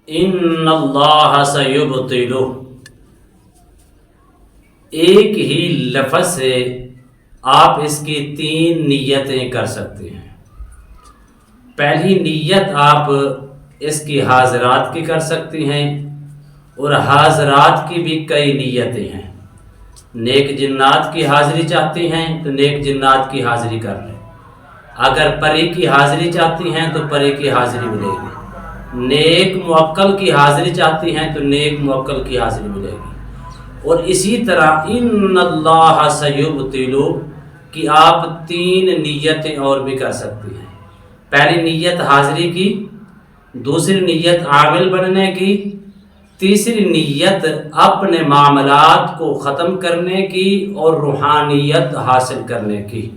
ان اللہ سیبطلہ، ایک ہی لفظ سے آپ اس کی 3 نیتیں کر سکتے ہیں۔ پہلی نیت آپ اس کی حاضرات کی کر سکتی ہیں، اور حاضرات کی بھی کئی نیتیں ہیں۔ نیک جنات کی حاضری چاہتی ہیں تو نیک جنات کی حاضری کر لیں، اگر پری کی حاضری چاہتی ہیں تو پری کی حاضری ملے گی، نیک موکل کی حاضری چاہتی ہیں تو نیک موکل کی حاضری ملے گی۔ اور اسی طرح ان اللہ سیبطلہ کی آپ 3 نیتیں اور بھی کر سکتی ہیں۔ پہلی نیت حاضری کی، دوسری نیت عامل بننے کی، تیسری نیت اپنے معاملات کو ختم کرنے کی اور روحانیت حاصل کرنے کی۔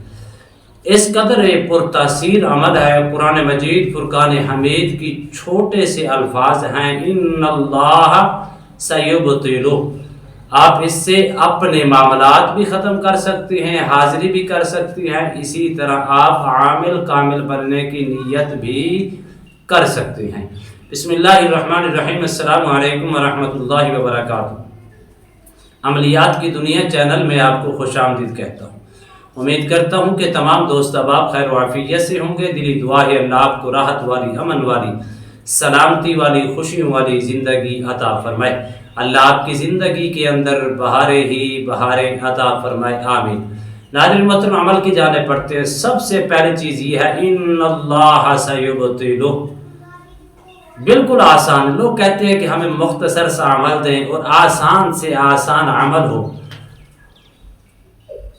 اس قدر پرتاثیر عمل ہے، قرآن مجید فرقان حمید کی چھوٹے سے الفاظ ہیں ان اللہ سیبطلہ۔ آپ اس سے اپنے معاملات بھی ختم کر سکتے ہیں، حاضری بھی کر سکتی ہیں، اسی طرح آپ عامل کامل بننے کی نیت بھی کر سکتے ہیں۔ بسم اللہ الرحمن الرحیم۔ السلام علیکم ورحمۃ اللہ وبرکاتہ۔ عملیات کی دنیا چینل میں آپ کو خوش آمدید کہتا ہوں۔ امید کرتا ہوں کہ تمام دوست احباب خیر و عافیت سے ہوں گے۔ دلی دعا ہے اللہ آپ کو راحت والی، امن والی، سلامتی والی، خوشیوں والی زندگی عطا فرمائے۔ اللہ آپ کی زندگی کے اندر بہاریں ہی بہاریں عطا فرمائے، آمین۔ ناظرین محترم، عمل کی جانب پڑھتے ہیں۔ سب سے پہلی چیز یہ ہے ان اللہ سیبطلہ، بالکل آسان۔ لوگ کہتے ہیں کہ ہمیں مختصر سا عمل دیں اور آسان سے آسان عمل ہو،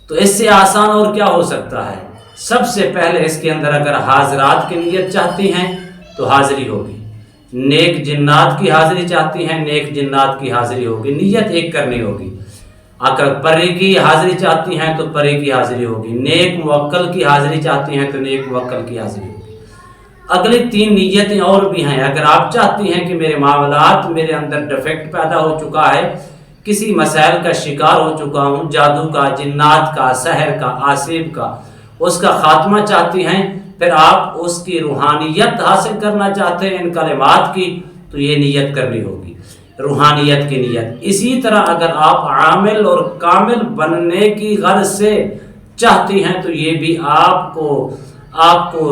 تو اس سے آسان اور کیا ہو سکتا ہے؟ سب سے پہلے اس کے اندر اگر حاضرات کی نیت چاہتی ہیں تو حاضری ہوگی، نیک جنات کی حاضری چاہتی ہیں نیک جنات کی حاضری ہوگی، نیت ایک کرنی ہوگی۔ اگر پری کی حاضری چاہتی ہیں تو پری کی حاضری ہوگی، نیک موکل کی حاضری چاہتی ہیں تو نیک موکل کی حاضری ہوگی۔ اگلی 3 نیتیں اور بھی ہیں۔ اگر آپ چاہتی ہیں کہ میرے معاملات، میرے اندر ڈیفیکٹ پیدا ہو چکا ہے، کسی مسائل کا شکار ہو چکا ہوں، جادو کا، جنات کا، سحر کا، آسیب کا، اس کا خاتمہ چاہتی ہیں، پھر آپ اس کی روحانیت حاصل کرنا چاہتے ہیں ان کلمات کی، تو یہ نیت کرنی ہوگی، روحانیت کی نیت۔ اسی طرح اگر آپ عامل اور کامل بننے کی غرض سے چاہتی ہیں تو یہ بھی آپ کو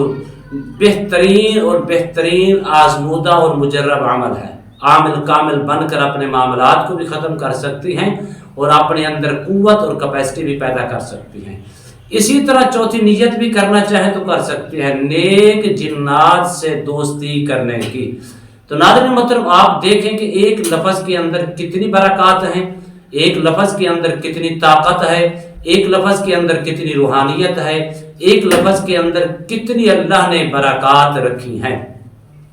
بہترین اور بہترین آزمودہ اور مجرب عمل ہے۔ عامل کامل بن کر اپنے معاملات کو بھی ختم کر سکتی ہیں اور اپنے اندر قوت اور کیپیسٹی بھی پیدا کر سکتی ہیں۔ اسی طرح چوتھی نیت بھی کرنا چاہیں تو کر سکتے ہیں، نیک جنات سے دوستی کرنے کی۔ تو ناظرین محترم، آپ دیکھیں کہ ایک لفظ کے اندر کتنی برکات ہیں، ایک لفظ کے اندر کتنی طاقت ہے، ایک لفظ کے اندر کتنی روحانیت ہے، ایک لفظ کے اندر کتنی اللہ نے برکات رکھی ہیں۔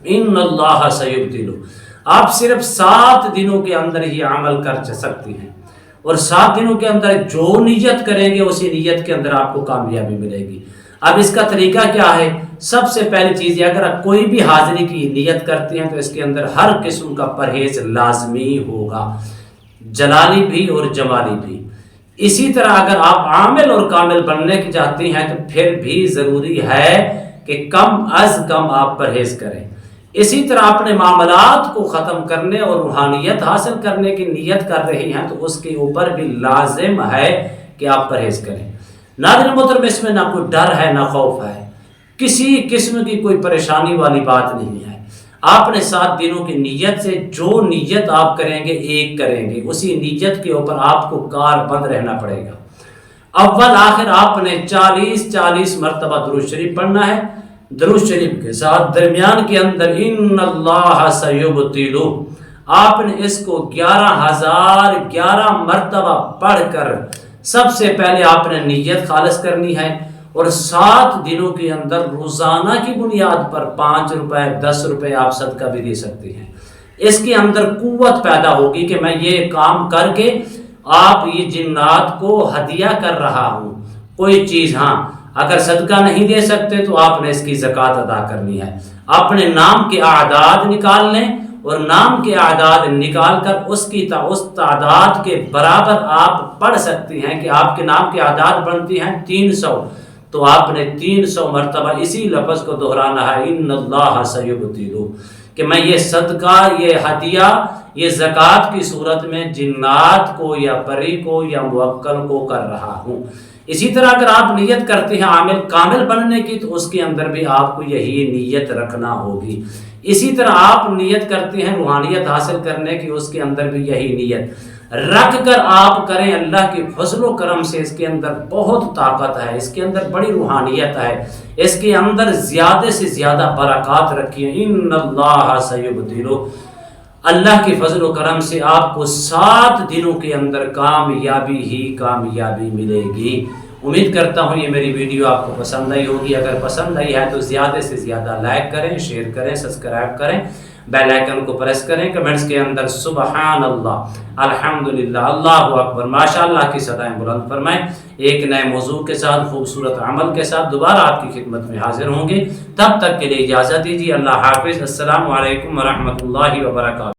ان اللہ سیبطلہ، آپ صرف 7 دنوں کے اندر ہی عمل کر سکتی ہیں، اور 7 دنوں کے اندر جو نیت کریں گے اسی نیت کے اندر آپ کو کامیابی ملے گی۔ اب اس کا طریقہ کیا ہے؟ سب سے پہلی چیز یہ، اگر آپ کوئی بھی حاضری کی نیت کرتے ہیں تو اس کے اندر ہر قسم کا پرہیز لازمی ہوگا، جلالی بھی اور جمالی بھی۔ اسی طرح اگر آپ عامل اور کامل بننے کی چاہتی ہیں تو پھر بھی ضروری ہے کہ کم از کم آپ پرہیز کریں۔ اسی طرح اپنے معاملات کو ختم کرنے اور روحانیت حاصل کرنے کی نیت کر رہی ہیں تو اس کے اوپر بھی لازم ہے کہ آپ پرہیز کریں۔ ناظرین محترم، اس میں نہ کوئی ڈر ہے نہ خوف ہے، کسی قسم کی کوئی پریشانی والی بات نہیں ہے۔ آپ نے 7 دنوں کی نیت سے جو نیت آپ کریں گے، ایک کریں گے، اسی نیت کے اوپر آپ کو کار بند رہنا پڑے گا۔ اول آخر آپ نے 40 مرتبہ درود شریف پڑھنا ہے، درود شریف کے ساتھ درمیان کے اندر ان اللہ سیبطلہ، آپ نے اس کو 11,011 مرتبہ پڑھ کر سب سے پہلے آپ نے نیت خالص کرنی ہے، اور 7 دنوں کے اندر روزانہ کی بنیاد پر 5 روپے 10 روپے آپ صدقہ بھی دے سکتے ہیں۔ اس کے اندر قوت پیدا ہوگی کہ میں یہ کام کر کے آپ یہ جنات کو ہدیہ کر رہا ہوں کوئی چیز۔ ہاں، اگر صدقہ نہیں دے سکتے تو آپ نے اس کی زکوٰۃ ادا کرنی ہے۔ اپنے نام کے اعداد نکال لیں، اور نام کے اعداد نکال کر اس تعداد کے برابر آپ پڑھ سکتی ہیں کہ آپ کے نام کے اعداد بنتی ہیں 300، تو آپ نے 300 مرتبہ اسی لفظ کو دہرانا ہے ان اللہ سیبطلہ۔ کہ میں یہ صدقہ، یہ ہدیہ، یہ زکوٰۃ کی صورت میں جنات کو یا پری کو یا موکل کو کر رہا ہوں۔ اسی طرح اگر آپ نیت کرتے ہیں عامل کامل بننے کی تو اس کے اندر بھی آپ کو یہی نیت رکھنا ہوگی۔ اسی طرح آپ نیت کرتے ہیں روحانیت حاصل کرنے کی، اس کے اندر بھی یہی نیت رکھ کر آپ کریں۔ اللہ کے فضل و کرم سے اس کے اندر بہت طاقت ہے، اس کے اندر بڑی روحانیت ہے، اس کے اندر زیادہ سے زیادہ برکات رکھیے۔ ان اللہ سیبدل، اللہ کے فضل و کرم سے آپ کو 7 دنوں کے اندر کامیابی ہی کامیابی ملے گی۔ امید کرتا ہوں یہ میری ویڈیو آپ کو پسند آئی ہوگی۔ اگر پسند آئی ہے تو زیادہ سے زیادہ لائک کریں، شیئر کریں، سبسکرائب کریں، بیل آئیکن کو پریس کریں، کمنٹس کے اندر سبحان اللہ، الحمدللہ، اللہ اکبر، ماشاءاللہ کی صدائیں بلند فرمائیں۔ ایک نئے موضوع کے ساتھ، خوبصورت عمل کے ساتھ دوبارہ آپ کی خدمت میں حاضر ہوں گے۔ تب تک کے لیے اجازت دیجیے، اللہ حافظ، السلام علیکم ورحمۃ اللہ وبرکاتہ۔